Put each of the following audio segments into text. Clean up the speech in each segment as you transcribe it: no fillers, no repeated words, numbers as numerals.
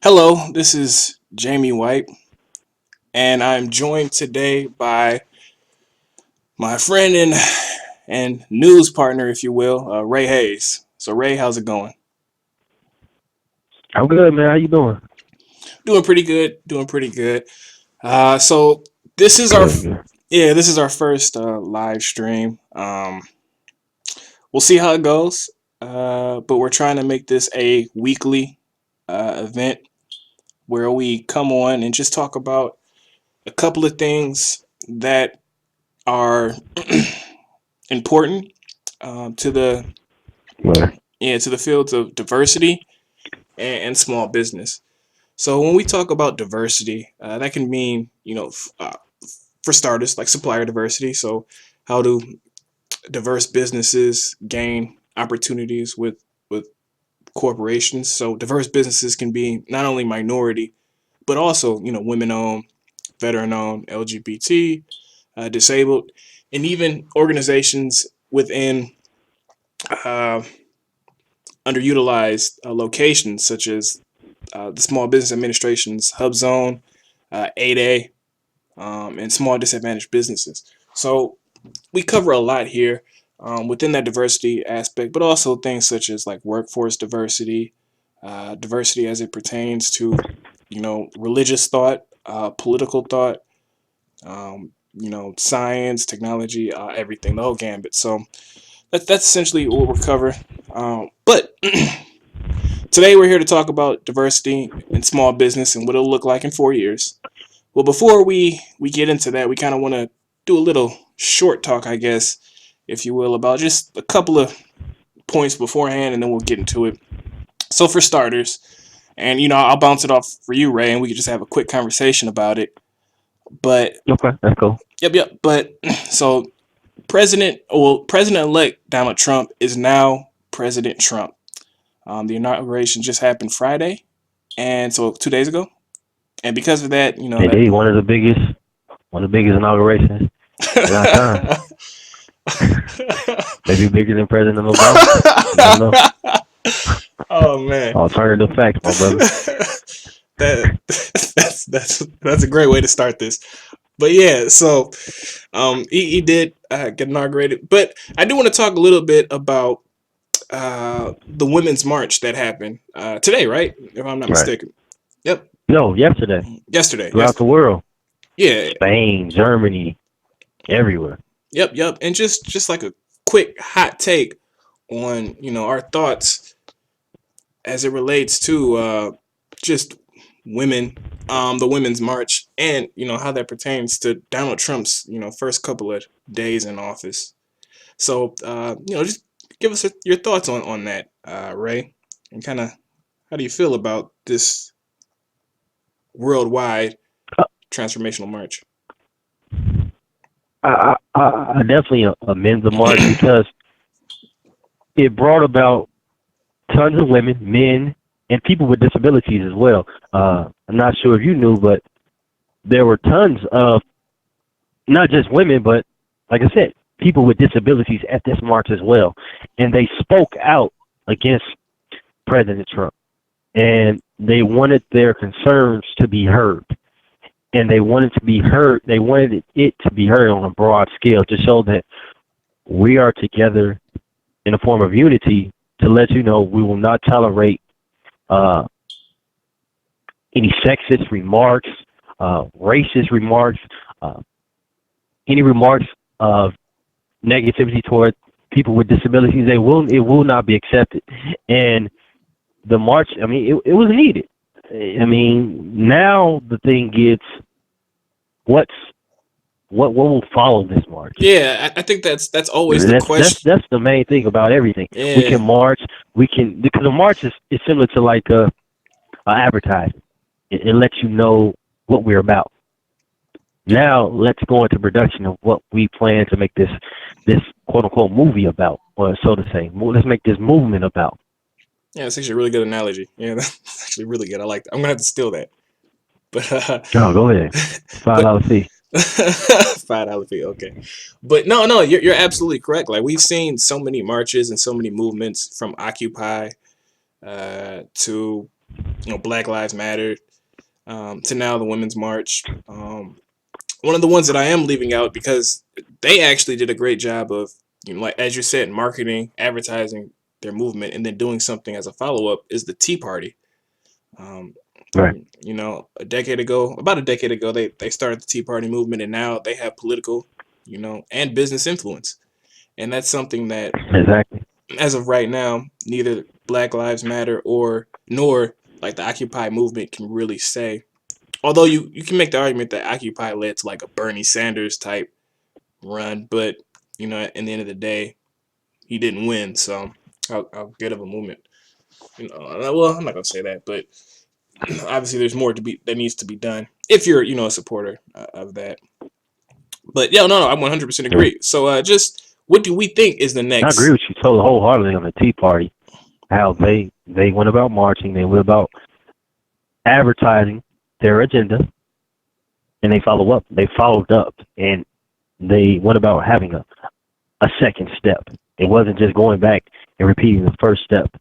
Hello, this is Jamie White, and I'm joined today by my friend and news partner, if you will, Ray Hayes. So, Ray, how's it going? I'm good, man. How you doing? Doing pretty good. Doing pretty good. So this is our Good, good. yeah, this is our first live stream. We'll see how it goes. But we're trying to make this a weekly event where we come on and just talk about a couple of things that are important to the Right. to the fields of diversity and small business. So when we talk about diversity, that can mean for starters like supplier diversity. So how do diverse businesses gain opportunities with corporations? So diverse businesses can be not only minority but also women owned, veteran owned, LGBT, disabled, and even organizations within uh, underutilized locations such as the Small Business Administration's Hub Zone, 8A, and small disadvantaged businesses. So we cover a lot here within that diversity aspect, but also things such as like workforce diversity, diversity as it pertains to religious thought, political thought, science, technology, everything, the whole gambit. So that's essentially what we're covering. But today we're here to talk about diversity in small business and what it'll look like in 4 years. Well, before we get into that, we kind of want to do a little short talk, I guess, if you will, about just a couple of points beforehand, and then we'll get into it. So for starters, and I'll bounce it off for you, Ray, and we could just have a quick conversation about it. But Okay, that's cool. yep. But so President-elect Donald Trump is now President Trump. The inauguration just happened Friday, and so 2 days ago. And because of that, that Indeed, one of the biggest inaugurations in our time. Maybe bigger than President Obama. You don't know. oh man, Alternative facts, my brother. that that's a great way to start this. But yeah, so he did get inaugurated. But I do want to talk a little bit about the women's march that happened today, right? If I'm not Right. mistaken. Yep, No, yesterday, yesterday. throughout the Yesterday. world, Yeah. Spain, Germany, everywhere. Yep. And just like a quick hot take on our thoughts as it relates to just women, the women's march, and how that pertains to Donald Trump's first couple of days in office. So just give us your thoughts on that, Ray, and kind of how do you feel about this worldwide transformational march? I definitely amend the march because it brought about tons of women, men, and people with disabilities as well. I'm not sure if you knew, but there were tons of not just women, but like I said, people with disabilities at this march as well. And they spoke out against President Trump. And they wanted their concerns to be heard. And they wanted to be heard. They wanted it to be heard on a broad scale to show that we are together in a form of unity to let you know we will not tolerate uh, any sexist remarks, racist remarks, uh, any remarks of negativity toward people with disabilities. It will not be accepted. And the march, I mean, it was needed. I mean, now the thing gets what's what will follow this march. Yeah, I think that's always the question. That's the main thing about everything. We Yeah, can march. We can because a march is similar to like a advertisement. It lets you know what we're about. Now let's go into production of what we plan to make this quote unquote movie about, or so to say. Let's make this movement about. yeah, it's actually a really good analogy. Yeah, that's actually really good. I like that. I'm gonna have to steal that. But Oh, go ahead. Five but dollar fee. $5 fee, okay. But no, you're absolutely correct. Like we've seen so many marches and so many movements from Occupy to Black Lives Matter, to now the Women's March. One of the ones that I am leaving out because they actually did a great job of, like as you said, marketing, advertising their movement, and then doing something as a follow up is the Tea Party. Um, Right. about a decade ago, they started the Tea Party movement, and now they have political, and business influence. And that's something that, Exactly. as of right now, neither Black Lives Matter or nor like the Occupy movement can really say. Although you can make the argument that Occupy led to like a Bernie Sanders type run, but in the end of the day, he didn't win. So how good of a movement? Well, I'm not gonna say that, but obviously there's more to be that needs to be done if you're a supporter of that. But yeah, no, I 100% Yeah. agree. So just what do we think is the I agree next? with you totally wholeheartedly on the Tea Party. How they went about marching, they went about advertising their agenda, and they followed up, and they went about having a second step. It wasn't just going back and repeating the first step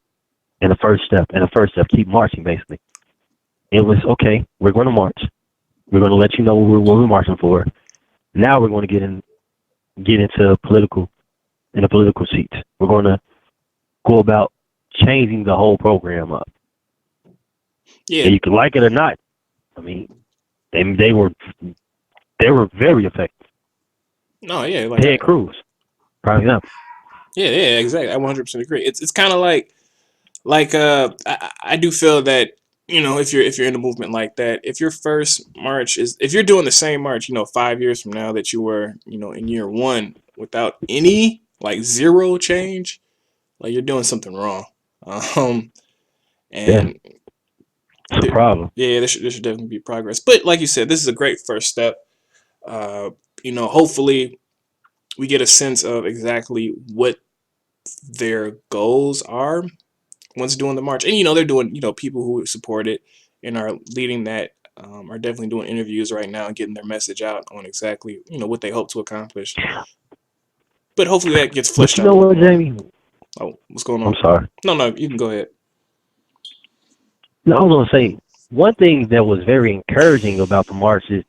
and the first step and the first step, keep marching basically. It was okay, we're going to march. We're going to let you know what we're marching for. Now we're going to get into the political seats. We're going to go about changing the whole program up. Yeah, And you can like it or not. I mean, they were very effective. no, yeah, like Ted Cruz, prime example. yeah, exactly. I 100% agree. It's kind of like I do feel that if you're in a movement like that, if your first march is if you're doing the same march 5 years from now that you were in year one without any like zero change, like you're doing something wrong. um Yeah, and it's a problem. yeah, there should definitely be progress, but like you said, this is a great first step. uh Hopefully we get a sense of exactly what their goals are once doing the march. And they're doing, people who support it and are leading that, are definitely doing interviews right now and getting their message out on exactly what they hope to accomplish. But hopefully that gets But fleshed you out a know little what, more. Jamie? Oh, what's going I'm on? sorry. No, you can go ahead. No, I was gonna say one thing that was very encouraging about the march is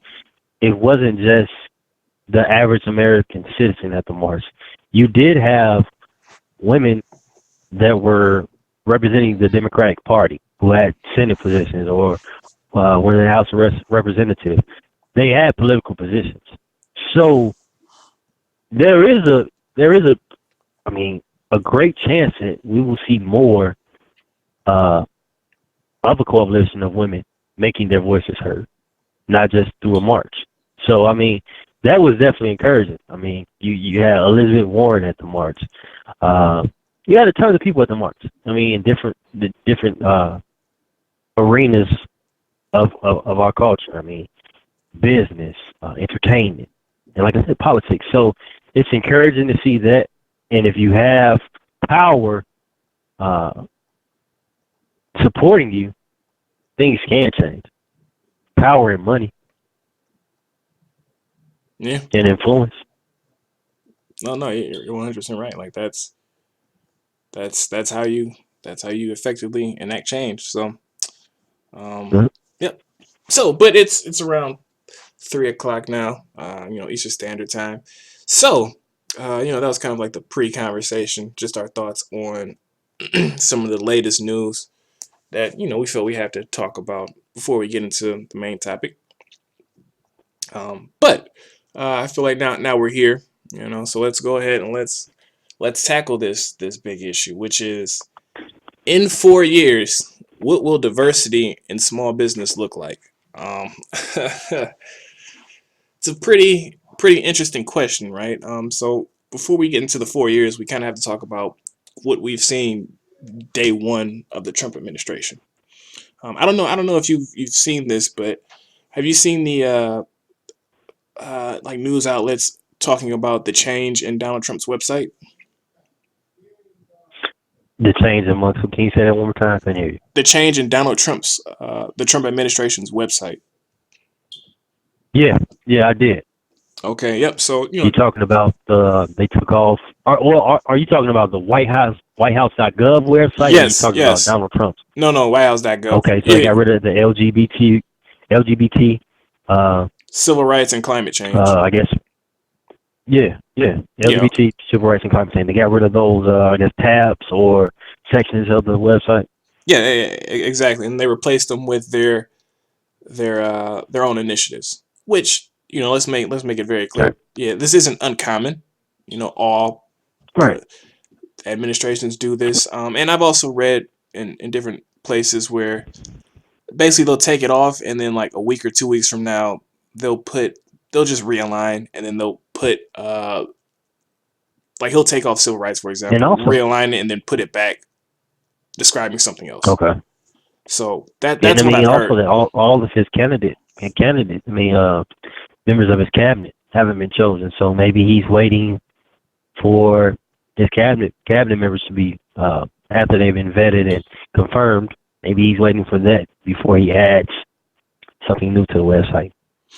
it wasn't just the average American citizen at the march. You did have women that were representing the Democratic Party who had Senate positions or were in the House of Representatives. They had political positions. So there is a there is a I mean a great chance that we will see more uh, of a coalition of women making their voices heard, not just through a march. So I mean that was definitely encouraging. I mean you had Elizabeth Warren at the march. Uh, you had a ton of people at the march. I mean in different arenas of our culture. I mean business, entertainment, and like I said, politics. So it's encouraging to see that. And if you have power uh, supporting you, things can change. Power and money Yeah, and influence. no, you're 100% right. Like that's how you effectively enact change. So um Mhm. yep. So but it's around 3 o'clock now, Eastern Standard Time. So, that was kind of like the pre-conversation, just our thoughts on some of the latest news that we feel we have to talk about before we get into the main topic. But I feel like now we're here, so let's go ahead and let's tackle this big issue, which is in 4 years, what will diversity in small business look like? It's a pretty interesting question, right? So before we get into the 4 years, we kind of have to talk about what we've seen day one of the Trump administration. I don't know if you've seen this, but have you seen the like news outlets talking about the change in Donald Trump's website? The change amongst them. Can you say that one more time? I can hear you. The change in the Trump administration's website. Yeah, yeah, I did. Okay. Yep. So You're talking about they took off. Are you talking about the WhiteHouse.gov website, or are you yes, talking about yes. Donald Trump's? No, WhiteHouse.gov. Okay, so they Yeah, got rid of the LGBT. Uh, civil rights and climate change. I guess. Yeah. Yeah. Okay. LGBT, civil rights, and climate change. They got rid of those, I guess, tabs or sections of the website. Yeah, exactly. And they replaced them with their own initiatives, which let's make it very Okay. clear. Yeah, this isn't uncommon. All Right. administrations do this. And I've also read in different places where basically they'll take it off, and then like a week or 2 weeks from now, they'll just realign, and then they'll put like he'll take off civil rights, for And example, also, realign it, and then put it back describing something else. okay. So And I that's what mean, I've also heard. that all of his members of his cabinet haven't been chosen. So maybe he's waiting for his cabinet members to be after they've been vetted and confirmed. Maybe he's waiting for that before he adds something new to the website.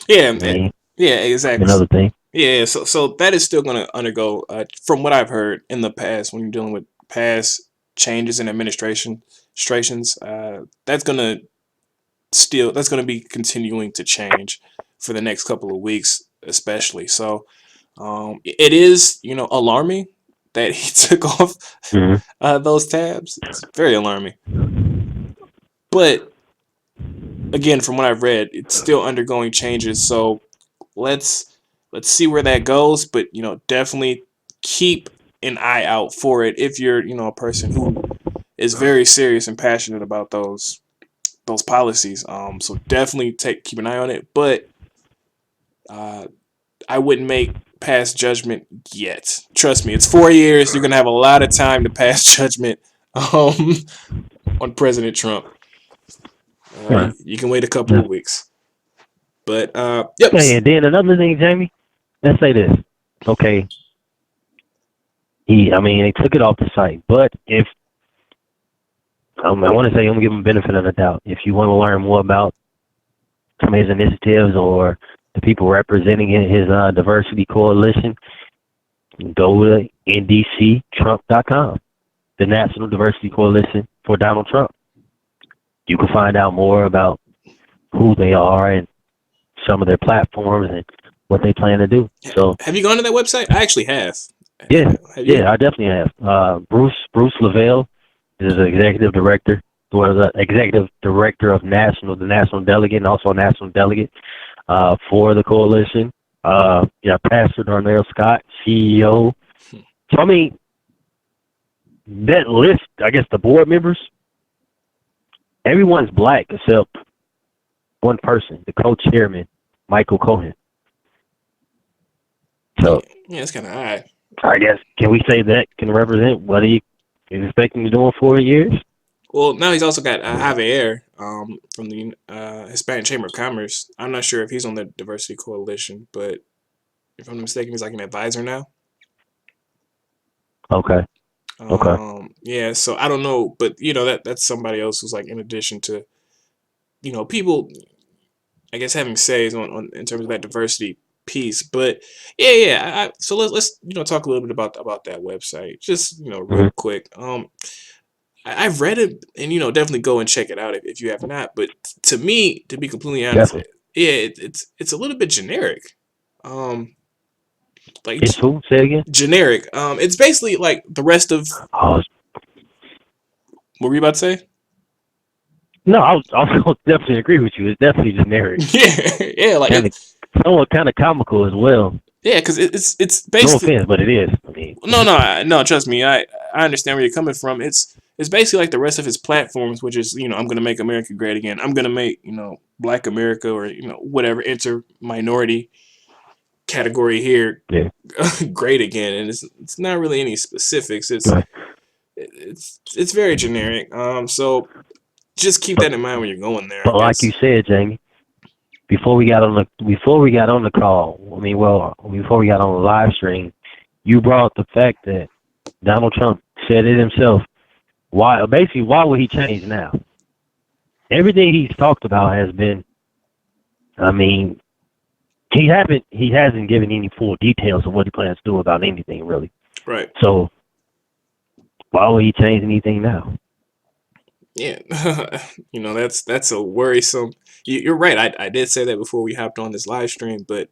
Yeah, I mean, yeah, exactly. another thing. Yeah, so that is still going to undergo, from what I've heard in the past, when you're dealing with past changes in administrations, that's going to be continuing to change for the next couple of weeks, especially. So, it is alarming that he took off Hmm. those tabs. It's very alarming, but again, from what I've read, it's still undergoing changes. So let's see where that goes. But definitely keep an eye out for it if you're a person who is very serious and passionate about those policies. So definitely keep an eye on it. But uh, I wouldn't make pass judgment yet. Trust me, it's 4 years. You're gonna have a lot of time to pass judgment um, on President Trump. Right. You can wait a couple Yeah. of weeks. But yep. Yeah. Then another thing, Jamie. Let's say this. Okay. They took it off the site, but if I want to say, I'm gonna give him benefit of the doubt. If you want to learn more about some of his initiatives or the people representing his diversity coalition, go to ndctrump.com, the National Diversity Coalition for Donald Trump. You can find out more about who they are and some of their platforms and what they plan to do. So, Have you gone to that website? I actually have. yeah, Have you? I definitely have. Bruce Lavelle is the executive director, the executive director of the national delegate, and also a national delegate for the coalition. Pastor Darnell Scott, CEO. So, I mean, that list, I guess the board members, everyone's black except one person, the co-chairman, Michael Cohen. So, Yeah, it's kind of odd. I guess, can we say that can represent what he is expecting to do in 4 years? Well, now he's also got Javier from the Hispanic Chamber of Commerce. I'm not sure if he's on the Diversity Coalition, but if I'm not mistaken, he's like an advisor now. Okay. Yeah, so I don't know, but that's somebody else who's like in addition to people, I guess, having says on in terms of that diversity piece. But yeah. So let's talk a little bit about that website, just real quick. I've read it, and definitely go and check it out if you have not. But to me, to be completely honest, Definitely. yeah, it's a little bit generic. Um, like It's who? Say it again? generic. It's basically like the rest of Oh, what were you about to say? no, I was definitely agree with you. It's definitely generic. Yeah, like Somewhat kind of comical as well. yeah, because it's No basically offense, but it is. I mean, no. Trust me, I understand where you're coming from. It's basically like the rest of his platforms, which is I'm gonna make America great again. I'm gonna make Black America or whatever enter minority category here yeah. great again, and it's not really any specifics. Right. It's very generic. So just keep that in mind when you're going there, I But like guess. you said, Jamie, before we got on the call, before we got on the live stream, you brought up the fact that Donald Trump said it himself. Why would he change now? Everything he's talked about has been, I mean, he hasn't given any full details of what he plans to do about anything really. Right. So why would he change anything now? Yeah. That's a worrisome. You're right. I did say that before we hopped on this live stream, but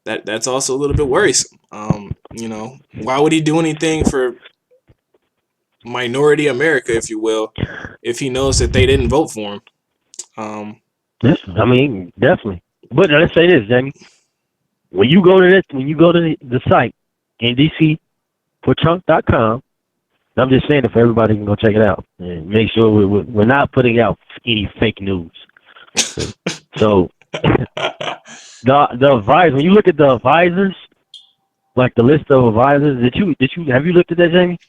that's also a little bit worrisome. Why would he do anything for minority America, if you will, if he knows that they didn't vote for him? Yeah, I mean, definitely. But let's say this, Jamie. When you go to the site, ndcfortrump.com, I'm just saying it for everybody can go check it out and make sure we're not putting out any fake news. So the advisors, when you look at the advisors, like the list of advisors, have you looked at that, Jamie?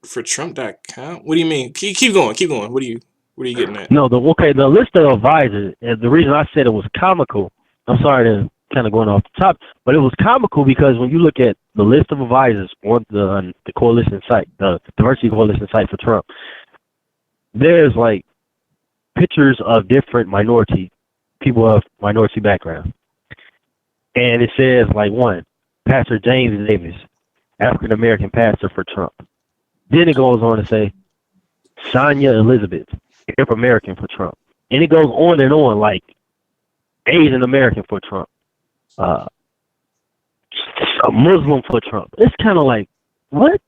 For Trump.com. What do you mean? Keep going. Keep going. What are you getting at? No, the list of advisors. And the reason I said it was comical. I'm sorry to kind of going off the top, but it was comical because when you look at the list of advisors on the coalition site, the diversity coalition site for Trump, there's like pictures of different people of minority background, and it says like one, Pastor James Davis, African American pastor for Trump. Then it goes on to say Sonia Elizabeth, Arab American for Trump, and it goes on and on like Asian American for Trump. A Muslim for Trump. It's kind of like, what?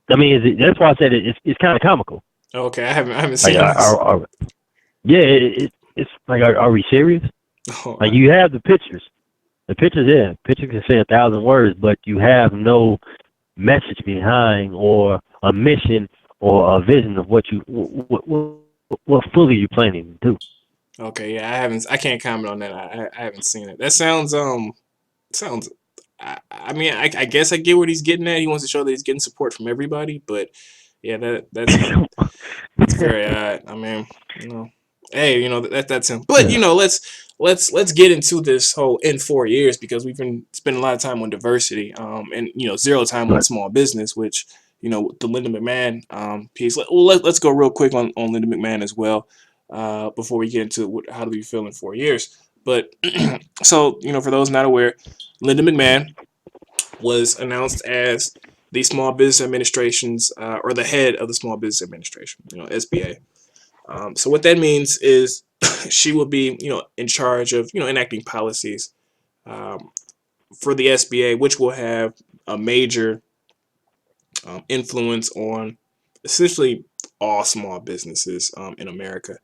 I mean, that's why I said it's kind of comical. Okay, I haven't seen like, this. It's like, are we serious? Oh, like, you have the pictures. The pictures, yeah. Pictures can say 1,000 words, but you have no message behind or a mission or a vision of what fully you're planning to do. Okay, yeah, I can't comment on that. I haven't seen it. That sounds I mean, I guess I get what he's getting at. He wants to show that he's getting support from everybody, but yeah, that's very odd. I mean, hey, that's him. But let's get into this whole in 4 years, because we've been spending a lot of time on diversity, and zero time on small business, which the Linda McMahon piece. Let's go real quick on Linda McMahon as well, before we get into how do we feel in 4 years. But so for those not aware, Linda McMahon was announced as the Small Business Administration's or the head of the Small Business Administration, SBA. So what that means is she will be in charge of enacting policies for the SBA, which will have a major influence on essentially all small businesses in America.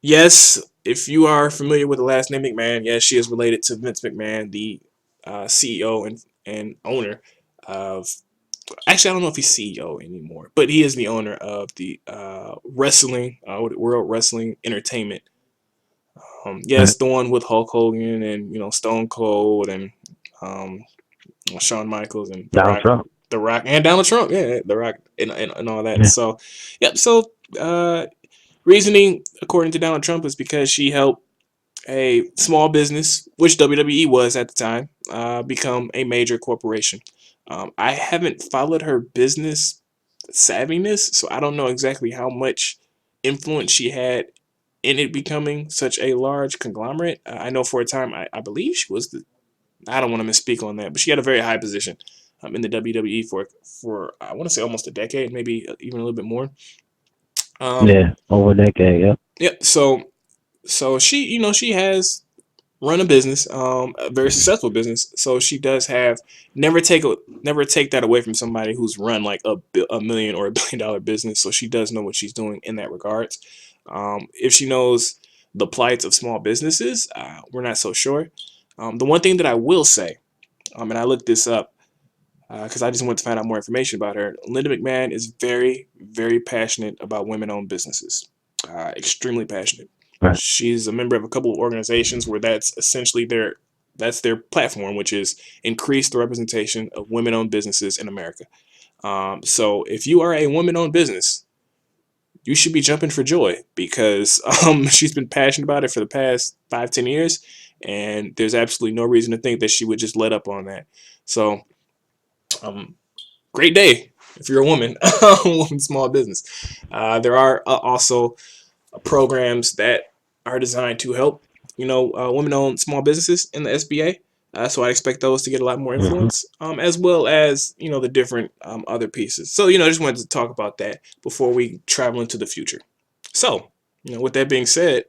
Yes, if you are familiar with the last name McMahon, yes, she is related to Vince McMahon, the CEO and owner of. Actually, I don't know if he's CEO anymore, but he is the owner of the World Wrestling Entertainment. Yes, the one with Hulk Hogan and Stone Cold and Shawn Michaels and The Rock, and Donald Trump, yeah, The Rock, and all that. Yeah. So, yep. So, reasoning according to Donald Trump is because she helped a small business, which WWE was at the time, become a major corporation. I haven't followed her business savviness, so I don't know exactly how much influence she had in it becoming such a large conglomerate. I know for a time, I believe she was I don't want to misspeak on that, but she had a very high position in the WWE for I want to say almost a decade, maybe even a little bit more. Yeah, over a decade. Yeah. Yep. So she she has run a business, a very successful business. So she does have never take that away from somebody who's run like a million or $1 billion business. So she does know what she's doing in that regards. If she knows the plights of small businesses, we're not so sure. The one thing that I will say, and I looked this up because I just wanted to find out more information about her. Linda McMahon is very, very passionate about women-owned businesses. Extremely passionate. Right. She's a member of a couple of organizations where that's essentially their platform, which is increase the representation of women-owned businesses in America. So if you are a woman-owned business, you should be jumping for joy because she's been passionate about it for the past 5-10 years, and there's absolutely no reason to think that she would just let up on that. So, great day if you're a woman, small business. There are also programs that are designed to help women-owned small businesses in the SBA. So I expect those to get a lot more Hmm. influence, as well as the different other pieces. So I just wanted to talk about that before we travel into the future. So with that being said,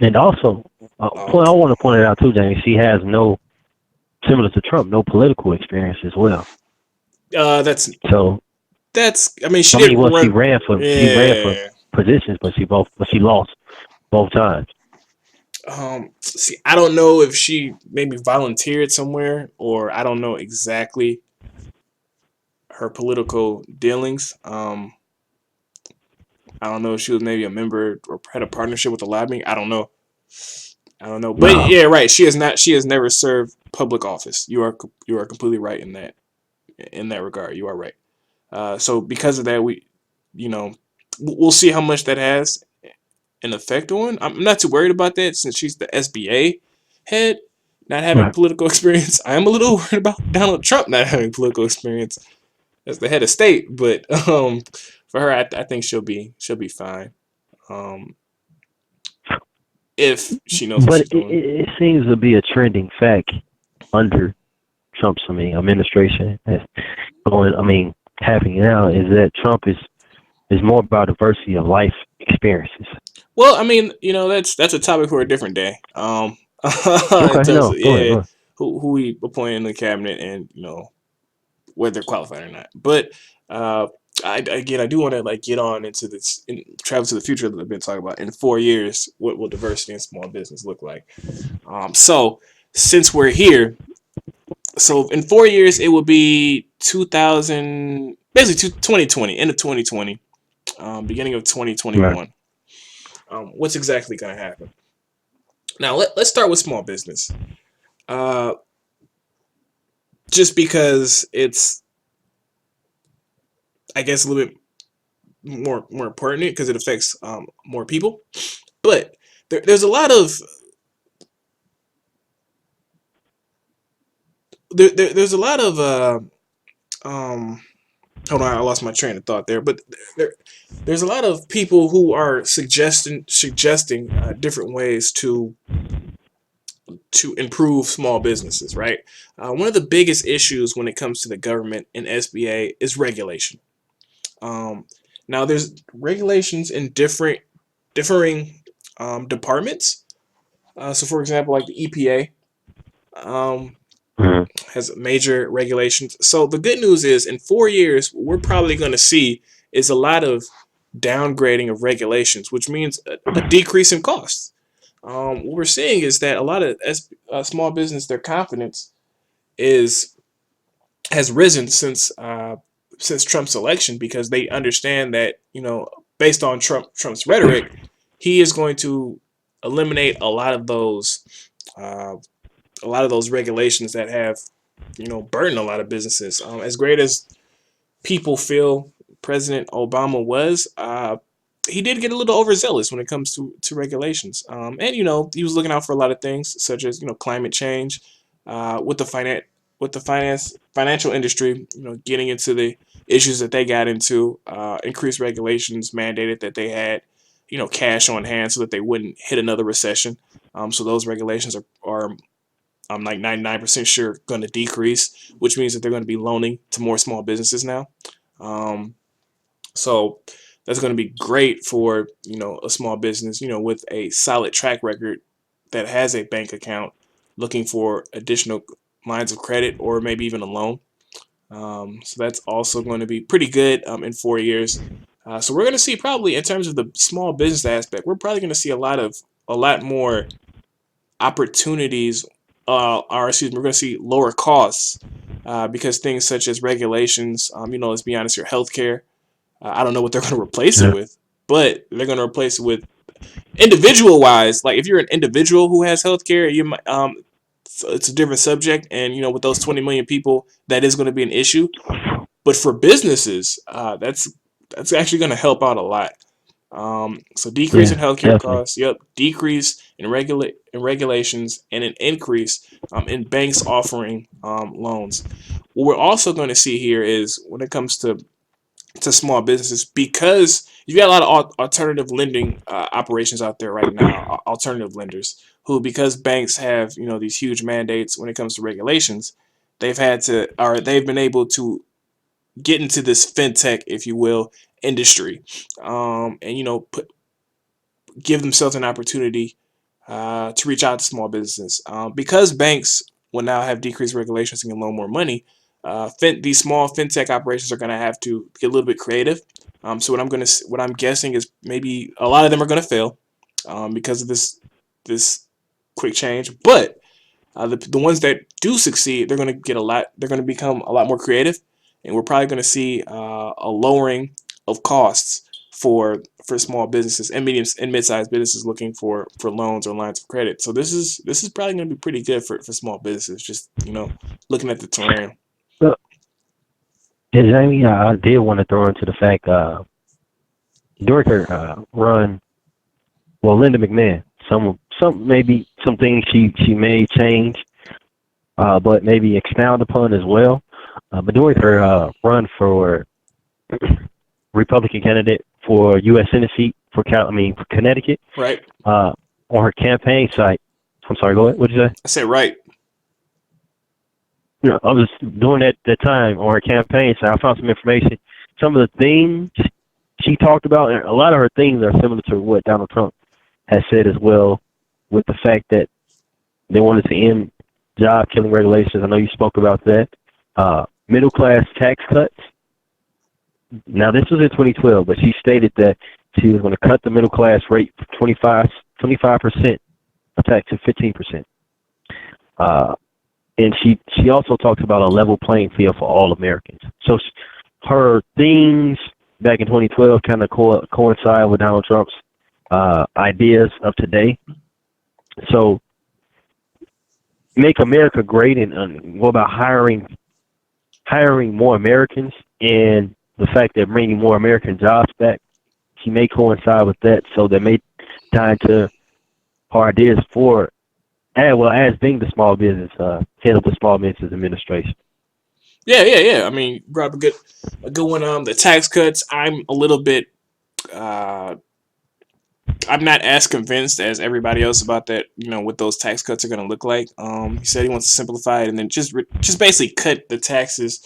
And also, um, I want to point it out too, James. She has no, similar to Trump, no political experience as well. that's So I mean, she I mean, did well, run. she ran for Yeah. positions, but she lost both times. See, I don't know if she maybe volunteered somewhere, or I don't know exactly her political dealings. I don't know if she was maybe a member or had a partnership with the lobbying. I don't know. I don't know. But No, yeah, right. She has not. She has never served public office. You are completely right in that regard. You are right. So because of that, you know, we'll see how much that has an effect on. I'm not too worried about that since she's the SBA head, not having right. political experience. I am a little worried about Donald Trump not having political experience as the head of state, but for her, I think she'll be fine. Um, if she knows what But she's doing. it seems to be a trending fact under Trump's, administration that's going. Happening now is that Trump is more about diversity of life experiences. Well, I mean, that's a topic for a different day. In Okay, terms of no, go ahead, go ahead. who we appoint in the cabinet, and whether they're qualified or not. But uh, I do want to get on into this and travel to the future that I've been talking about. In 4 years, what will diversity in small business look like? So since we're here, so in 4 years it will be 2000, basically 2020, end of 2020, beginning of Right. 2021. What's exactly going to happen? Now let's start with small business. Uh, just because it's, I guess, a little bit more pertinent because it affects more people. But there's a lot of there's a lot of um hold on, I lost my train of thought there. But there's a lot of people who are suggesting different ways to improve small businesses. Right. One of the biggest issues when it comes to the government and SBA is regulation. Um, Now there's regulations in differing departments. So, for example, like the EPA um, Hmm. has major regulations. So the good news is, in 4 years, what we're probably going to see is a lot of downgrading of regulations, which means a decrease in costs. What we're seeing is that a lot of small business, their confidence is has risen since Trump's election, because they understand that, based on Trump's rhetoric, he is going to eliminate uh, a lot of those regulations that have burdened a lot of businesses. As great as people feel President Obama was, he did get a little overzealous when it comes to regulations. And he was looking out for a lot of things, such as climate change, with the financial industry, getting into the issues that they got into. Increased regulations mandated that they had cash on hand so that they wouldn't hit another recession. So those regulations are I'm like 99% sure going to decrease, which means that they're going to be loaning to more small businesses now. Um, so that's going to be great for a small business with a solid track record that has a bank account, looking for additional lines of credit or maybe even a loan. So that's also going to be pretty good in 4 years. So we're going to see, probably in terms of the small business aspect, we're probably going to see a lot more opportunities, or excuse me, we're going to see lower costs, because things such as regulations, let's be honest, your healthcare, I don't know what they're going to replace it Yeah. with, but they're going to replace it with, individual wise. Like, if you're an individual who has healthcare, you might, it's a different subject, and with those 20 million people, that is going to be an issue. But for businesses, that's actually going to help out a lot. So decrease in Yeah, healthcare definitely. costs. Yep, decrease in regulations, and an increase in banks offering loans. What we're also going to see here is, when it comes to to small businesses because you've got a lot of alternative lending operations out there right now, alternative lenders who, because banks have these huge mandates when it comes to regulations, they've been able to get into this fintech, if you will, industry, and give themselves an opportunity to reach out to small businesses. Because banks will now have decreased regulations and can loan more money, these small fintech operations are going to have to get a little bit creative. So what I'm guessing is maybe a lot of them are going to fail because of this quick change. But the ones that do succeed, they're going to get a lot. They're going to become a lot more creative, and we're probably going to see a lowering of costs for small businesses and medium and mid-sized businesses looking for loans or lines of credit. So this is probably going to be pretty good for small businesses. Just looking at the terrain. So, yeah, Jamie, I did want to throw into the fact during her run, well, Linda McMahon, maybe some things she may change, but maybe expound upon as well. But during her run for Republican candidate for U.S. Senate seat for Connecticut, Right. on her campaign site. I'm sorry, go ahead. What'd you say? I said right. I was doing that time on her campaign site. I found some information. Some of the things she talked about, and a lot of her things are similar to what Donald Trump has said as well, with the fact that they wanted to end job killing regulations. I know you spoke about that. Middle class tax cuts. Now, this was in 2012, but she stated that she was going to cut the middle class rate from 25% of tax to 15%. And she also talks about a level playing field for all Americans. So her things back in 2012 kind of coincide with Donald Trump's ideas of today. So make America great, and what about hiring more Americans, and the fact that bringing more American jobs back, she may coincide with that. So that may tie into her ideas for, as being the small business head of the Small Business Administration. Yeah. I mean, brought up a good one. The tax cuts. I'm a little bit. I'm not as convinced as everybody else about that. What those tax cuts are going to look like. He said he wants to simplify it and then just basically cut the taxes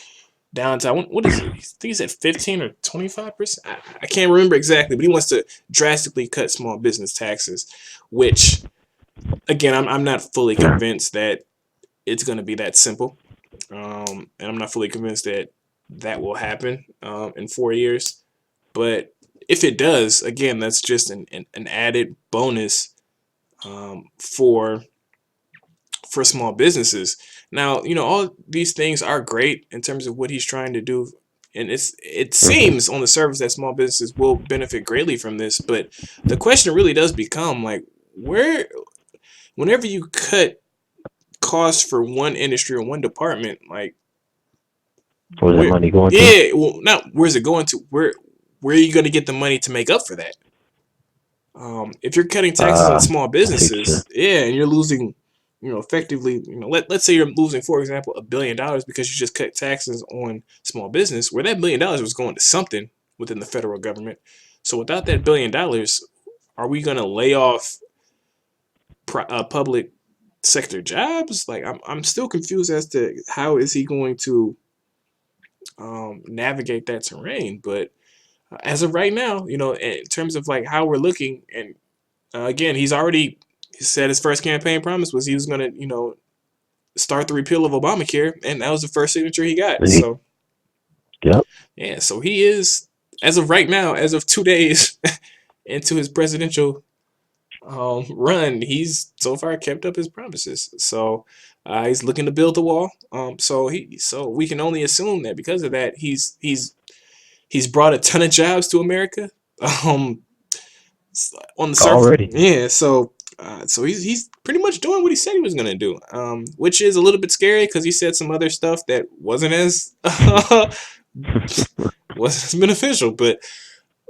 down to what is it? I think he said 15 or 25%. I can't remember exactly, but he wants to drastically cut small business taxes, which again, I'm not fully convinced that it's going to be that simple, and I'm not fully convinced that that will happen in 4 years. But if it does, again, that's just an added bonus for small businesses. Now, all these things are great in terms of what he's trying to do, and it seems on the surface that small businesses will benefit greatly from this. But the question really does become like, whenever you cut costs for one industry or one department, like Where's that money going to? yeah, well, not where's it going to? Where are you going to get the money to make up for that? If you're cutting taxes on small businesses, yeah, and you're losing, effectively, let's say you're losing, for example, $1 billion because you just cut taxes on small business, where that $1 billion was going to something within the federal government. So without that $1 billion, are we going to lay off public sector jobs? Like, I'm still confused as to how is he going to navigate that terrain. But as of right now, in terms of like how we're looking, and again, he said his first campaign promise was he was going to, start the repeal of Obamacare, and that was the first signature he got. So, yep. Yeah, so he is, as of right now, as of 2 days into his presidential run, he's so far kept up his promises. So he's looking to build the wall. So we can only assume that because of that, he's brought a ton of jobs to America. On the surface, Already. yeah. So he's pretty much doing what he said he was gonna do, which is a little bit scary because he said some other stuff that wasn't as beneficial. But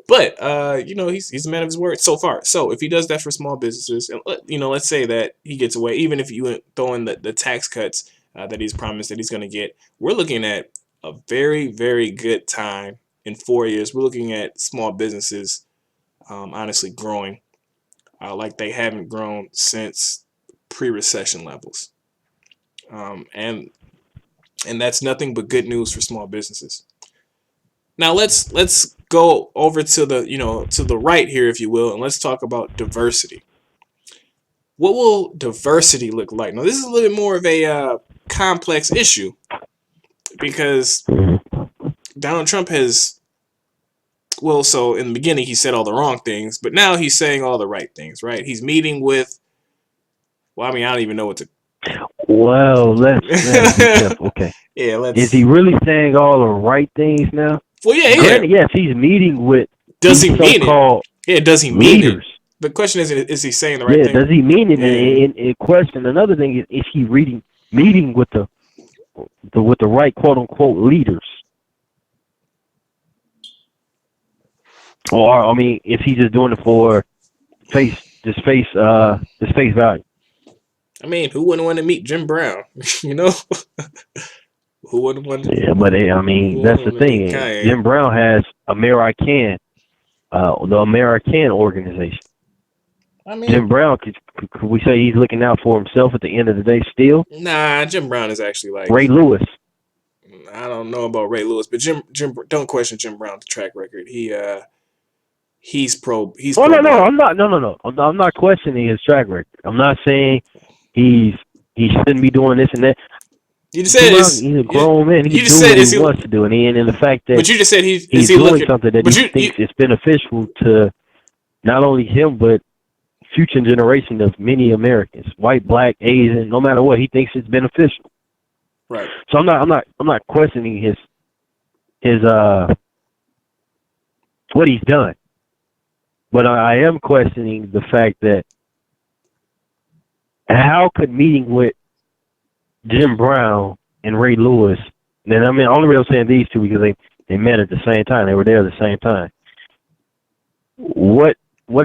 he's a man of his word so far. So if he does that for small businesses, and let's say that he gets away, even if you throw in the tax cuts that he's promised that he's going to get, we're looking at a very, very good time in 4 years, we're looking at small businesses honestly growing like they haven't grown since pre-recession levels, um, and and that's nothing but good news for small businesses. Now let's go over to the to the right here, if you will, and let's talk about diversity. What will diversity look like? Now this is a little bit more of a complex issue because Donald Trump has, well, so in the beginning he said all the wrong things, but now he's saying all the right things, right? He's meeting with, well, I mean, I don't even know what to. Well, let's be careful. Okay, Yeah, is he let's. really saying all the right things now? Well, yeah. Granted, yes, he's meeting with Does these he mean it? so-called Yeah, does he mean it? leaders. The question is he saying the right Yeah, thing? does he mean it? Yeah. In question, another thing is he meeting with the right quote unquote leaders, or I mean, is he just doing it for just face value? I mean, who wouldn't want to meet Jim Brown? you know, who wouldn't want? Yeah, but I Who mean, that's wouldn't the want to meet thing. Kanye? Jim Brown has the American organization. I Jim mean, Brown, could we say he's looking out for himself at the end of the day still? nah, Jim Brown is actually like, Ray Lewis. I don't know about Ray Lewis, but Jim don't question Jim Brown's track record. He's Oh pro no, black. I'm not. No. I'm not questioning his track record. I'm not saying he shouldn't be doing this and that. You just Jim said Brown, he's a grown man. He you can just do said what he is he? wants to do, and the fact that But you just said is he's he doing looking? something that But he thinks is beneficial to not only him but future generation of many Americans, white, black, Asian, no matter what, he thinks it's beneficial. right. So I'm not questioning his what he's done, but I am questioning the fact that how could meeting with Jim Brown and Ray Lewis, and I mean, only reason I'm saying these two because they met at the same time. They were there at the same time. What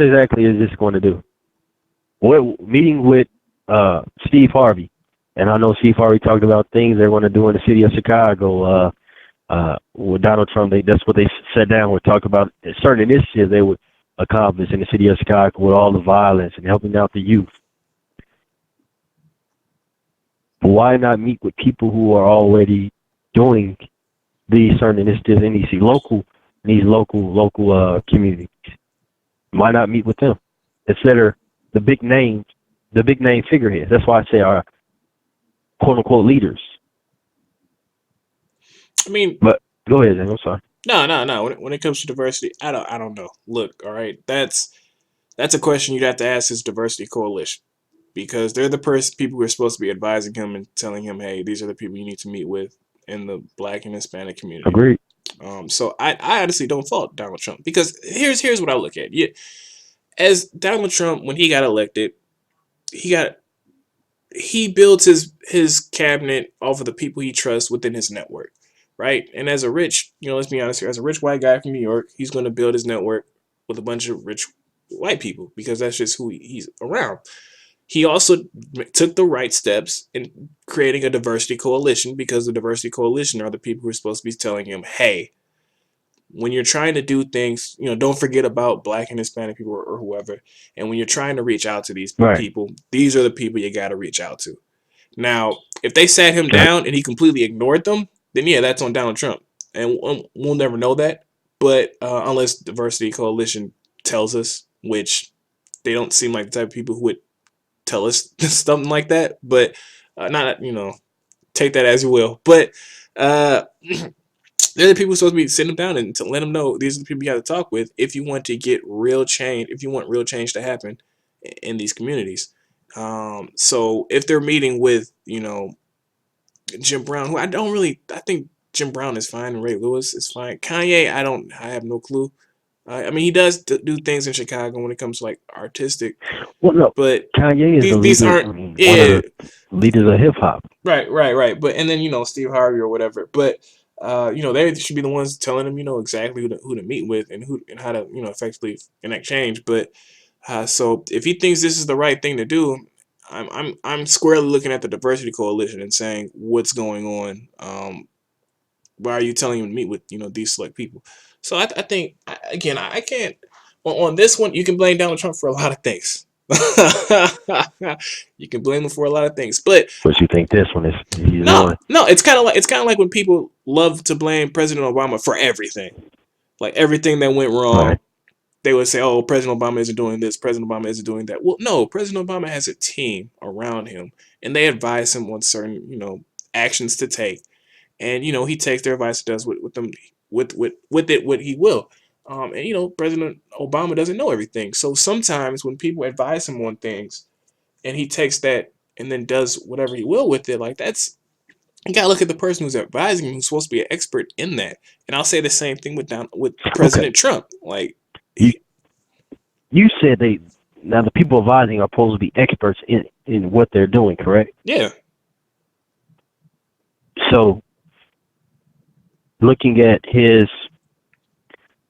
exactly is this going to do? What meeting with Steve Harvey, and I know Steve Harvey talked about things they're going to do in the city of Chicago. With Donald Trump, that's what they sat down and talk about certain initiatives they would accomplish in the city of Chicago with all the violence and helping out the youth. Why not meet with people who are already doing these certain initiatives in these local communities? Why not meet with them instead of the big name figureheads? That's why I say our quote unquote leaders. I mean, But go ahead, Jim. I'm sorry. no. When it comes to diversity, I don't know. Look, all right, that's a question you'd have to ask his diversity coalition because they're the people who are supposed to be advising him and telling him, hey, these are the people you need to meet with in the Black and Hispanic community. Agreed. So I honestly don't fault Donald Trump because here's what I look at. Yeah, as Donald Trump, when he got elected, he got he builds his cabinet off of the people he trusts within his network, right? And as a rich, let's be honest here, as a rich white guy from New York, he's going to build his network with a bunch of rich white people because that's just who he's around. He also took the right steps in creating a diversity coalition because the diversity coalition are the people who are supposed to be telling him, hey, when you're trying to do things, don't forget about Black and Hispanic people or whoever. And when you're trying to reach out to these Right. people, these are the people you got to reach out to. Now, if they sat him Right. down and he completely ignored them, then yeah, that's on Donald Trump, and we'll never know that. But unless Diversity Coalition tells us, which they don't seem like the type of people who would tell us something like that. But not take that as you will. But they're the people supposed to be sitting them down and to let them know these are the people you have to talk with if you want to get real change, if you want real change to happen in these communities. So if they're meeting with, Jim Brown, who I think Jim Brown is fine and Ray Lewis is fine. Kanye, I have no clue. I mean, he does do things in Chicago when it comes to like artistic, Well, no, but Kanye is the these leader. aren't, I mean, one of yeah, the leaders of hip hop. right. But and then Steve Harvey or whatever. But they should be the ones telling him exactly who to meet with and who and how to effectively enact change. But so if he thinks this is the right thing to do, I'm squarely looking at the Diversity Coalition and saying what's going on. why are you telling him to meet with these select people? So I think again I can't on this one you can blame Donald Trump for a lot of things. You can blame him for a lot of things, but But you think this one is he's no, one? no, it's kind of like when people love to blame President Obama for everything, like everything that went wrong. Right. They would say, "Oh, President Obama isn't doing this. President Obama isn't doing that." Well, no, President Obama has a team around him, and they advise him on certain, actions to take, and he takes their advice and does with them with it what he will. And President Obama doesn't know everything, so sometimes when people advise him on things, and he takes that and then does whatever he will with it, like that's you gotta look at the person who's advising him, who's supposed to be an expert in that. And I'll say the same thing with Okay. President Trump. Like, You you said they now the people advising are supposed to be experts in what they're doing, correct? yeah, So looking at his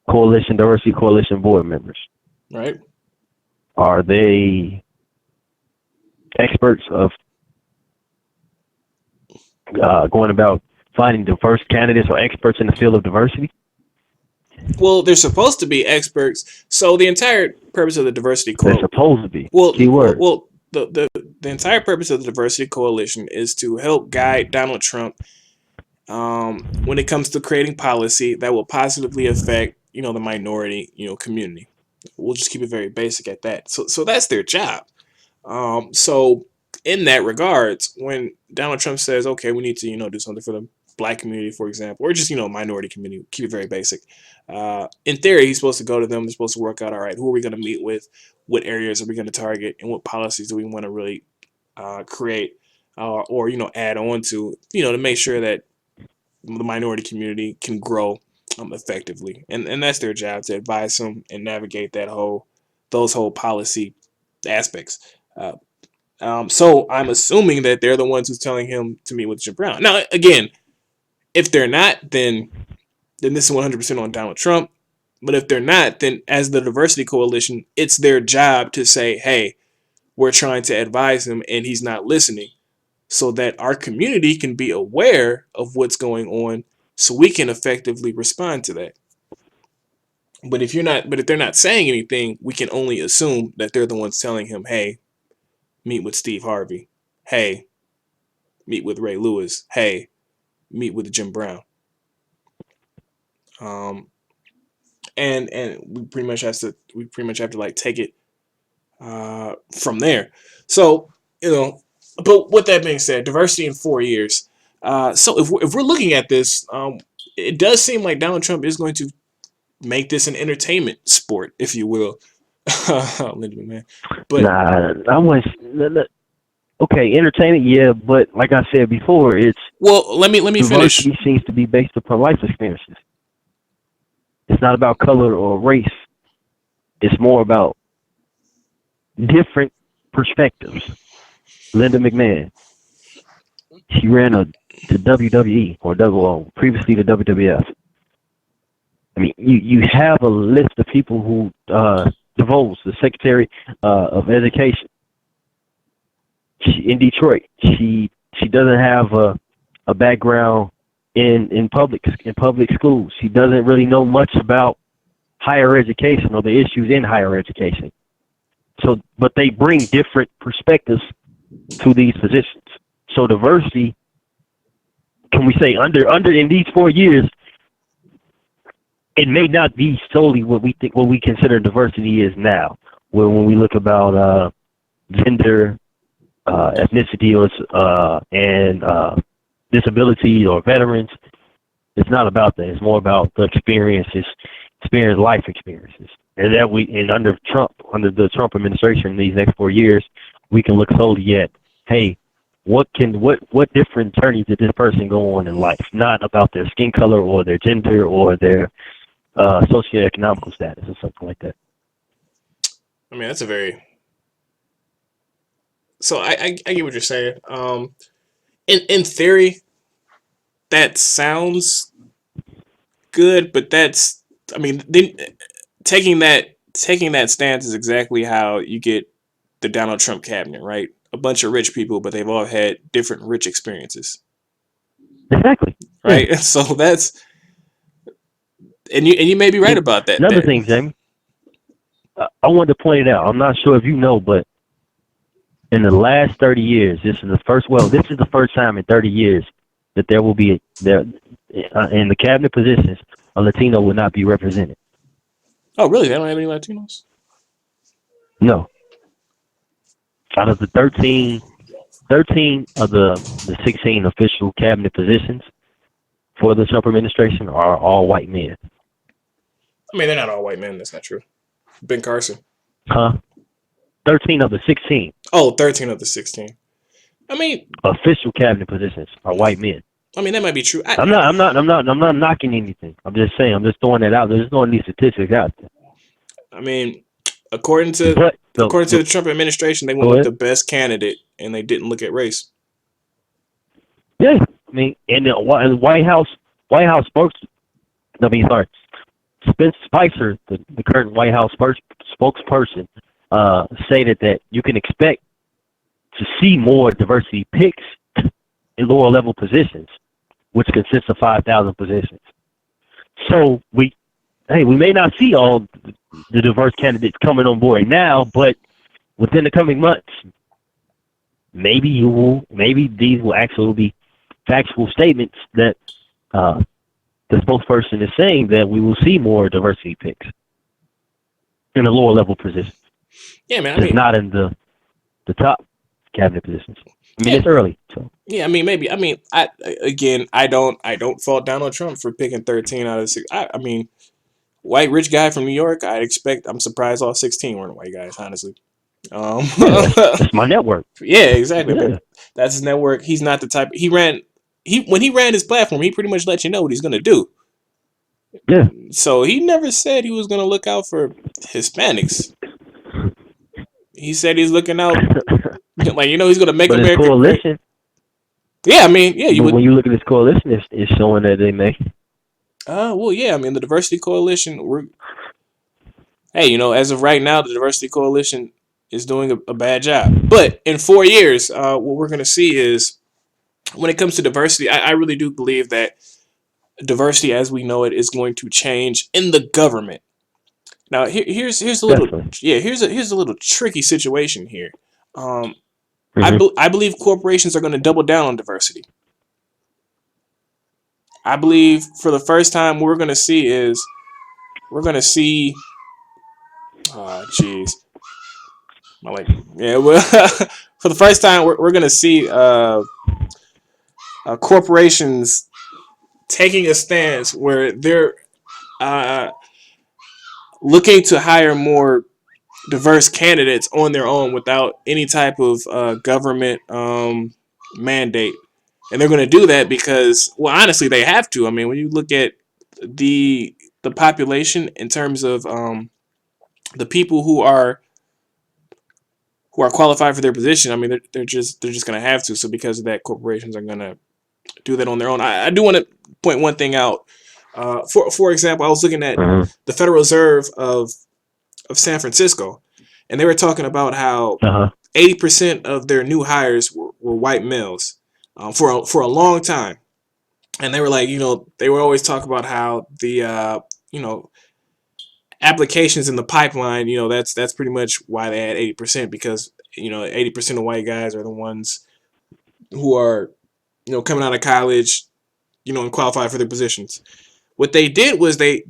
diversity coalition board members, right. are they experts of going about finding diverse candidates or experts in the field of diversity? Well, they're supposed to be experts. So the entire purpose of the diversity They're supposed to be. well, Keyword. the entire purpose of the diversity coalition is to help guide Donald Trump when it comes to creating policy that will positively affect the minority community. We'll just keep it very basic at that. So that's their job. So in that regards, when Donald Trump says, "Okay, we need to do something for the black community, for example, or just minority community," keep it very basic. In theory, he's supposed to go to them. They're supposed to work out. All right, who are we going to meet with? What areas are we going to target? And what policies do we want to really create or add on to make sure that the minority community can grow effectively, and that's their job, to advise them and navigate those whole policy aspects. So I'm assuming that they're the ones who's telling him to meet with Jim Brown. Now, again, if they're not, then this is 100% on Donald Trump. But if they're not, then as the diversity coalition, it's their job to say, "Hey, we're trying to advise him, and he's not listening," so that our community can be aware of what's going on, so we can effectively respond to that. But if they're not saying anything, we can only assume that they're the ones telling him, "Hey, meet with Steve Harvey. Hey, meet with Ray Lewis. Hey, meet with Jim Brown." Um, and we pretty much have to like take it from there. So but with that being said, diversity in 4 years. So if we're looking at this, it does seem like Donald Trump is going to make this an entertainment sport, if you will. Linda McMahon. But Nah, I was okay. Entertainment, yeah, but like I said before, it's well, let me finish. diversity seems to be based upon life experiences. It's not about color or race. It's more about different perspectives. Linda McMahon, she ran the WWE or previously the WWF. I mean, you have a list of people who DeVos, the Secretary of Education, in Detroit. She doesn't have a background in public schools. She doesn't really know much about higher education or the issues in higher education. So, but they bring different perspectives to these positions. So diversity, can we say under in these 4 years, it may not be solely what we consider diversity is now. Where when we look about gender, ethnicity, and disability or veterans, it's not about that. It's more about the life experiences. And that under the Trump administration, these next 4 years, we can look solely at, hey, what different journeys did this person go on in life? Not about their skin color or their gender or their socioeconomical status or something like that. I mean, that's a very so I get what you're saying. In theory, that sounds good, but that's I mean, then taking that stance is exactly how you get the Donald Trump cabinet, right? A bunch of rich people, but they've all had different rich experiences, Exactly. Yeah. right? So that's and you may be right And about that. another thing, Jamie, I wanted to point it out. I'm not sure if you know, but in the last 30 years, this is the first time in 30 years that there will be there in the cabinet positions a Latino will not be represented. Oh, really? They don't have any Latinos? No, out of the 13 of the 16 official cabinet positions for the Trump administration are all white men. I mean, they're not all white men. That's not true. Ben Carson. Huh? 13 of the 16 Oh, 13 of the 16. I mean, official cabinet positions are white men. I mean that might be true. I'm not knocking anything. I'm just saying. I'm just throwing that out there. Just throwing these statistics out there. I mean, according to But the Trump administration, they went go with ahead. the best candidate, and they didn't look at race. Yeah, I mean, and the White House Spence Spicer, the current White House spokesperson, stated that you can expect to see more diversity picks in lower level positions, which consists of 5,000 positions. So we may not see all the diverse candidates coming on board now, but within the coming months, maybe these will actually be factual statements that the spokesperson is saying that we will see more diversity picks in the lower level positions. Yeah, man. I Just mean, not in the top cabinet positions. I mean, yeah, it's early, so yeah. I mean, maybe. I mean, I don't fault Donald Trump for picking 13 out of 6. I mean, white rich guy from New York. I'm surprised all 16 weren't white guys. Honestly. Um, yeah, that's my network. yeah, exactly. But Yeah, that's his network. He's not the type. When he ran his platform, he pretty much let you know what he's gonna do. yeah. So he never said he was gonna look out for Hispanics. He said he's looking out, like he's gonna make But his America great. coalition, Yeah, I mean, yeah, you but would. when you look at his coalition, it's showing that they may. Well, yeah, I mean, the Diversity Coalition. Hey, as of right now, the Diversity Coalition is doing a bad job. But in 4 years, what we're gonna see is when it comes to diversity, I really do believe that diversity as we know it is going to change in the government. Now, here's a little Definitely. here's a little tricky situation here. Um, Hmm. I believe corporations are going to double down on diversity. I believe for the first time we're going to see. Oh, jeez, yeah. Well, for the first time we're going to see corporations taking a stance where they're uh, looking to hire more diverse candidates on their own without any type of government mandate. And they're going to do that because, well, honestly, they have to. I mean, when you look at the population in terms of the people who are qualified for their position, I mean, they're just going to have to. So because of that, corporations are going to do that on their own. I do want to point one thing out. For example, I was looking at Hmm. the Federal Reserve of San Francisco, and they were talking about how Uh-huh. 80% of their new hires were white males for a long time, and they were like, they were always talk about how the you know applications in the pipeline, that's pretty much why they had 80% because 80% of white guys are the ones who are coming out of college, and qualified for their positions. What they did was they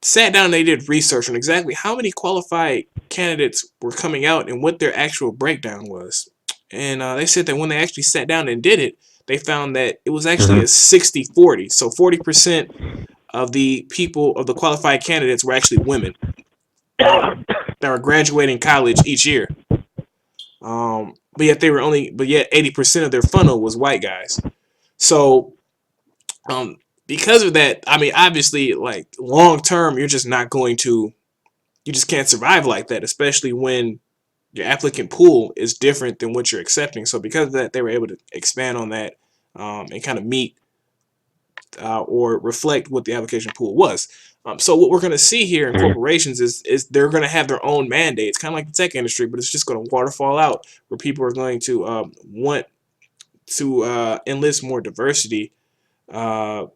sat down and they did research on exactly how many qualified candidates were coming out and what their actual breakdown was. And they said that when they actually sat down and did it, they found that it was actually Hmm. a 60-40. So 40% of the qualified candidates were actually women that were graduating college each year. But yet 80% of their funnel was white guys. So because of that, I mean, obviously, like long term, you just can't survive like that, especially when your applicant pool is different than what you're accepting. So because of that, they were able to expand on that and kind of meet or reflect what the application pool was. So what we're going to see here in Hmm. corporations is they're going to have their own mandates, kind of like the tech industry, but it's just going to waterfall out where people are going to want to enlist more diversity uh,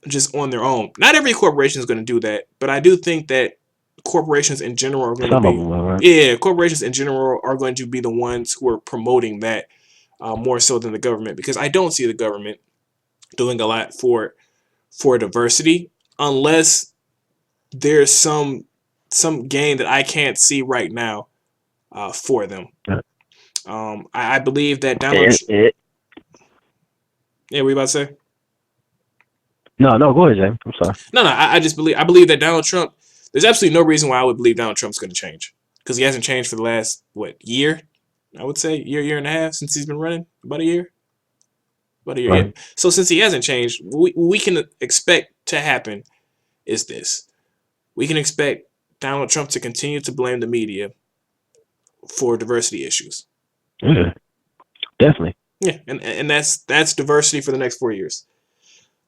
just on their own. Not every corporation is going to do that, but I do think that corporations in general are going to Some of be, them, all right. yeah, corporations in general are going to be the ones who are promoting that more so than the government, because I don't see the government doing a lot for diversity unless there's some gain that I can't see right now for them. Yeah. I believe that Donald. It, it, Yeah, what you about to say? no, no, go ahead, James. I'm sorry. No, no. I just believe that Donald Trump. There's absolutely no reason why I would believe Donald Trump's going to change, because he hasn't changed for the last what year? I would say year and a half since he's been running. About a year. About a year. Yeah. Right. So since he hasn't changed, we can expect to happen is this: we can expect Donald Trump to continue to blame the media for diversity issues. Yeah, definitely. Yeah, and that's diversity for the next 4 years.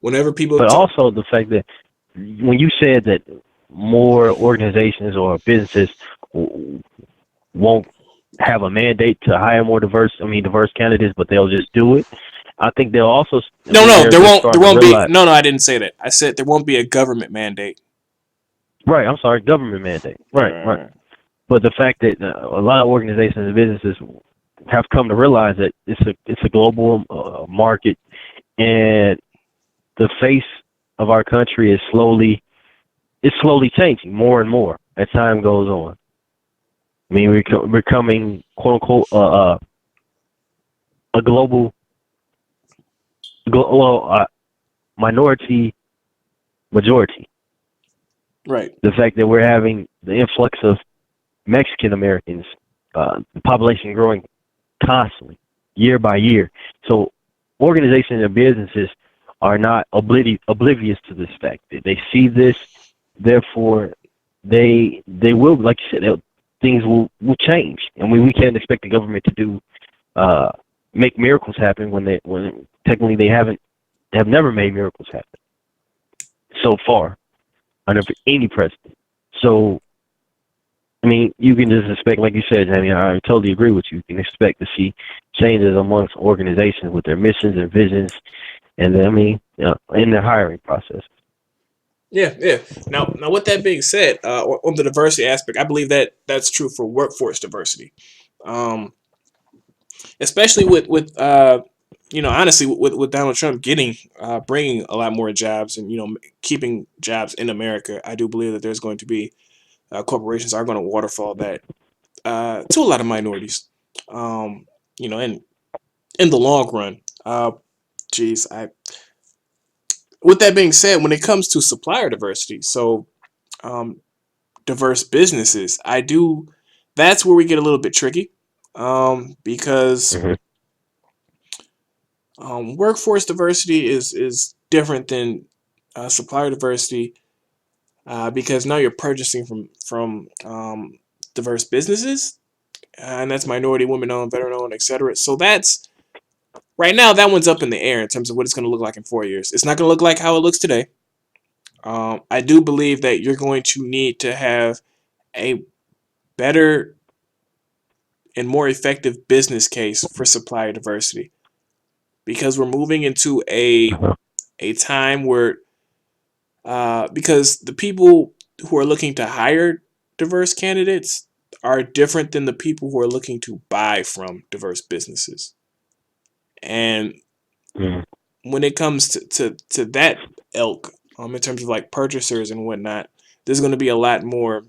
Whenever people But talk, also the fact that when you said that more organizations or businesses won't have a mandate to hire more diverse candidates, but they'll just do it. I think they'll also, I no, mean, no, they're there they're won't there starting to won't be realize. no, no, I didn't say that. I said there won't be a government mandate. Right, I'm sorry, government mandate. Right, right. Uh, But the fact that a lot of organizations and businesses have come to realize that it's a global market, and the face of our country is slowly changing more and more as time goes on. I mean, we're becoming quote unquote a global, minority majority. right. The fact that we're having the influx of Mexican Americans, the population growing constantly, year by year. So organizations and businesses are not oblivious to this fact. They see this, therefore they will, like you said, things will change, and we can't expect the government to do make miracles happen when technically they have never made miracles happen so far under any president. So I mean, you can just expect, like you said, I mean, I totally agree with you. You can expect to see changes amongst organizations with their missions and visions, and then, I mean, in their hiring process. Yeah, yeah. Now, with that being said, on the diversity aspect, I believe that that's true for workforce diversity, um, especially with honestly, with Donald Trump getting bringing a lot more jobs and keeping jobs in America. I do believe that there's going to be corporations are going to waterfall that to a lot of minorities. Um, in the long run. Geez, I. With that being said, when it comes to supplier diversity, so um, diverse businesses, I do. That's where we get a little bit tricky, because Hmm. workforce diversity is different than supplier diversity, because now you're purchasing from diverse businesses, and that's minority, women owned, veteran owned, etc. So that's right now that one's up in the air in terms of what it's going to look like in 4 years. It's not going to look like how it looks today. I do believe that you're going to need to have a better and more effective business case for supplier diversity, because we're moving into a time where because the people who are looking to hire diverse candidates are different than the people who are looking to buy from diverse businesses. And Hmm. when it comes to that ilk, in terms of like purchasers and whatnot, there's going to be a lot more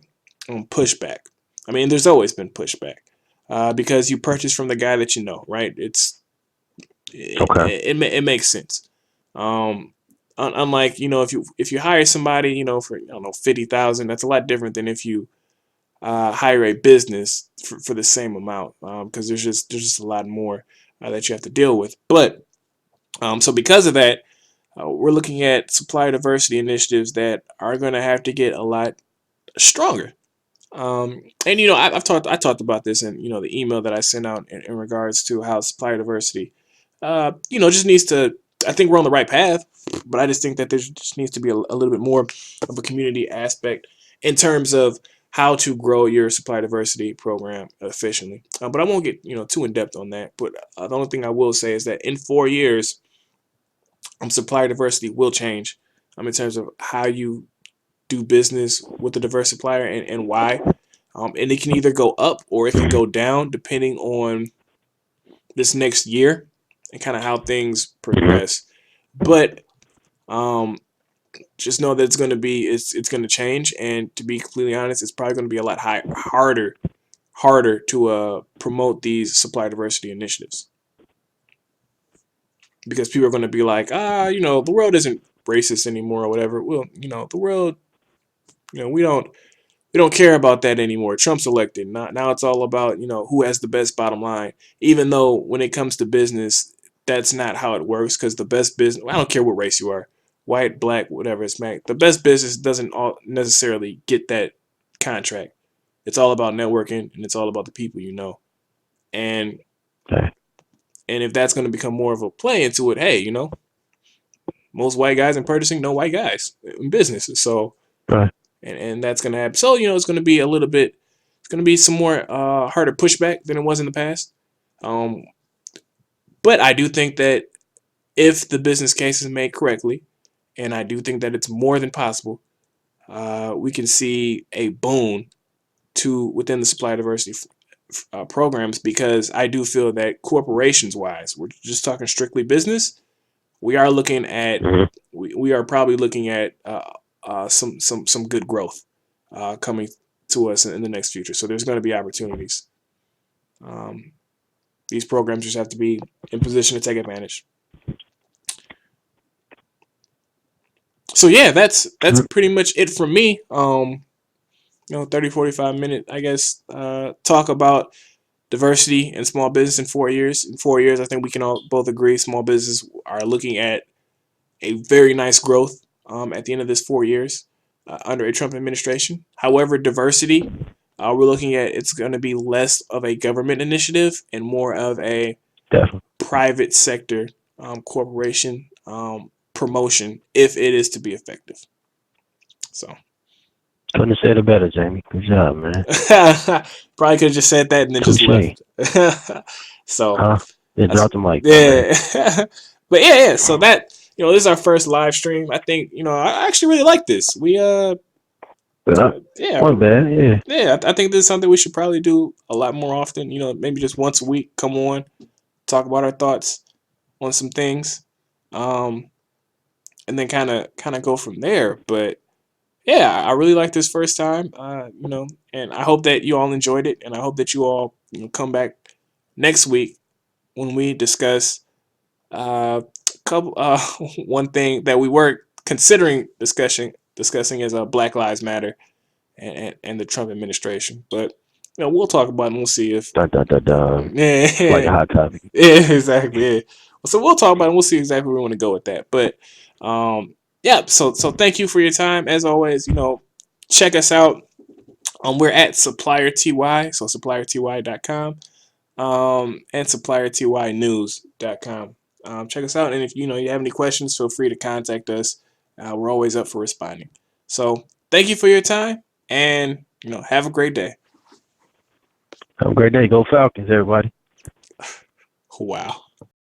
pushback. I mean, there's always been pushback because you purchase from the guy that you know, right? Okay. It makes sense. Um, unlike if you hire somebody for I don't know 50,000, that's a lot different than if you hire a business for the same amount, because there's just a lot more that you have to deal with. But so because of that, we're looking at supplier diversity initiatives that are going to have to get a lot stronger. And I talked about this in the email that I sent out in regards to how supplier diversity, just needs to. I think we're on the right path, but I just think that there just needs to be a little bit more of a community aspect in terms of how to grow your supply diversity program efficiently. But I won't get too in depth on that. But the only thing I will say is that in 4 years, supplier diversity will change in terms of how you do business with a diverse supplier and why. And it can either go up or it can go down depending on this next year and kind of how things Mhm. progress. But um, just know that it's going to change, and to be completely honest, it's probably going to be a lot harder to promote these supply diversity initiatives because people are going to be like, the world isn't racist anymore or whatever. Well, the world, we don't care about that anymore. Trump's elected. Now it's all about, who has the best bottom line. Even though when it comes to business, that's not how it works because the best business, I don't care what race you are, white, black, whatever it's meant. The best business doesn't necessarily get that contract. It's all about networking and it's all about the people you know. And Okay. and if that's going to become more of a play into it, hey, most white guys in purchasing know white guys in business. So Right. and that's going to happen. So it's going to be a little bit. It's going to be some more harder pushback than it was in the past. Um, but I do think that if the business case is made correctly, and I do think that it's more than possible, we can see a boon to within the supply diversity programs because I do feel that corporations wise, we're just talking strictly business. We are looking at Mhm. we are probably looking at some good growth coming to us in the next future. So there's going to be opportunities. Um, these programs just have to be in position to take advantage. So yeah, that's Mhm. pretty much it from me. 30, 45 minute, I guess, talk about diversity in small business in 4 years. In 4 years, I think we can all both agree small business are looking at a very nice growth at the end of this 4 years under a Trump administration. However, diversity, we're looking at it's going to be less of a government initiative and more of a Definitely. private sector corporation promotion if it is to be effective. So Couldn't have said it better, Jamie. Good job, man. probably could have just said that and then just Touche. left. So Huh? Then that's drop the mic, my man. yeah. But yeah. So that this is our first live stream. I think I actually really like this. We But yeah, one bad, yeah. yeah. I think this is something we should probably do a lot more often. Maybe just once a week. Come on, talk about our thoughts on some things, um, and then kind of go from there. But yeah, I really like this first time. And I hope that you all enjoyed it, and I hope that you all come back next week when we discuss couple one thing that we were considering discussing is Black Lives Matter and the Trump administration. But we'll talk about it and we'll see if Dun, dun, dun, dun. yeah, It's like a hot topic. yeah, exactly. Yeah. So we'll talk about it and we'll see exactly where we want to go with that. But yeah, so thank you for your time. As always, check us out. We're at Supplier TY, so supplierty.com, and suppliertynews.com. Check us out, and if you have any questions, feel free to contact us. We're always up for responding. So thank you for your time, and have a great day. Have a great day. Go Falcons, everybody. Wow.